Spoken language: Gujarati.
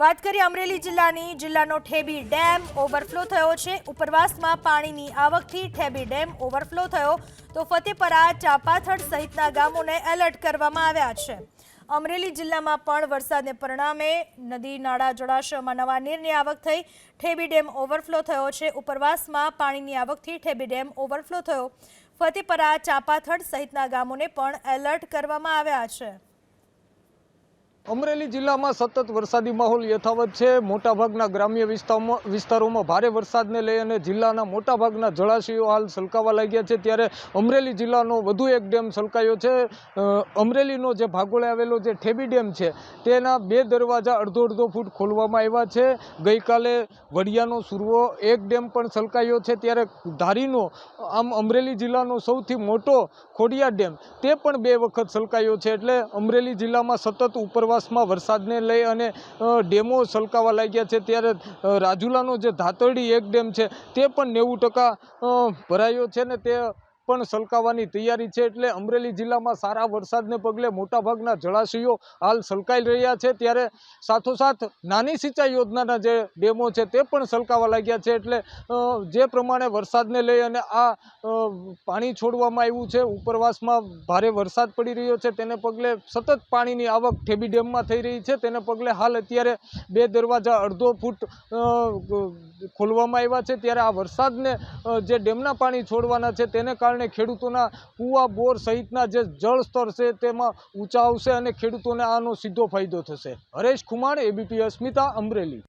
વાત કરીએ અમરેલી જિલ્લાનો ઠેબી ડેમ ઓવરફ્લો થયો છે। ઉપરવાસમાં પાણીની આવકથી ઠેબી ડેમ ઓવરફ્લો થયો તો ફતેપરા, ચાપાથડ સહિતના ગામોને એલર્ટ કરવામાં આવ્યા છે। અમરેલી જિલ્લામાં પણ વરસાદને પરિણામે નદી, નાળા, જળાશયોમાં નવા નીરની આવક થઈ ઠેબી ડેમ ઓવરફ્લો થયો છે। ઉપરવાસમાં પાણીની આવકથી ઠેબી ડેમ ઓવરફ્લો થયો, ફતેપરા, ચાપાથડ સહિતના ગામોને પણ એલર્ટ કરવામાં આવ્યા છે। અમરેલી જિલ્લામાં સતત વરસાદી માહોલ યથાવત છે। મોટાભાગના ગ્રામ્ય વિસ્તારોમાં ભારે વરસાદને લઈ અને જિલ્લાના મોટાભાગના જળાશયો હાલ છલકાવા લાગ્યા છે। ત્યારે અમરેલી જિલ્લાનો વધુ એક ડેમ છલકાયો છે। અમરેલીનો જે ભાગોળે આવેલો જે ઠેબી ડેમ છે તેના 2 દરવાજા અડધો ફૂટ ખોલવામાં આવ્યા છે। ગઈકાલે વડિયાનો સુરવો એક ડેમ પણ છલકાયો છે, ત્યારે ધારીનો આમ અમરેલી જિલ્લાનો સૌથી મોટો ખોડિયાર ડેમ તે પણ 2 વખત છલકાયો છે। એટલે અમરેલી જિલ્લામાં સતત ઉપરવાસમાં વરસાદને લઈ અને ડેમો છલકાવા લાગ્યા છે। ત્યારે રાજુલાનો જે ધાતરડી એક ડેમ છે તે પણ 90% ભરાયો છે ને તે પણ છલકાવાની તૈયારી છે। એટલે અમરેલી જિલ્લામાં સારા વરસાદને પગલે મોટાભાગના જળાશયો હાલ છલકાઈ રહ્યા છે। ત્યારે સાથોસાથ નાની સિંચાઈ યોજનાના જે ડેમો છે તે પણ છલકાવા લાગ્યા છે। એટલે જે પ્રમાણે વરસાદને લઈ અને આ પાણી છોડવામાં આવ્યું છે, ઉપરવાસમાં ભારે વરસાદ પડી રહ્યો છે, તેને પગલે સતત પાણીની આવક ઠેબી ડેમમાં થઈ રહી છે। તેને પગલે હાલ અત્યારે 2 દરવાજા અડધો ફૂટ ખોલવામાં આવ્યા છે। ત્યારે આ વરસાદને જે ડેમના પાણી છોડવાના છે તેને કારણે ખેડૂતોના કૂવા, બોર સહિતના જે જળ સ્તર છે તેમાં ઊંચા આવશે અને ખેડૂતોને આનો સીધો ફાયદો થશે। હરેશ ખુમાણ, ABP અસ્મિતા, અમરેલી।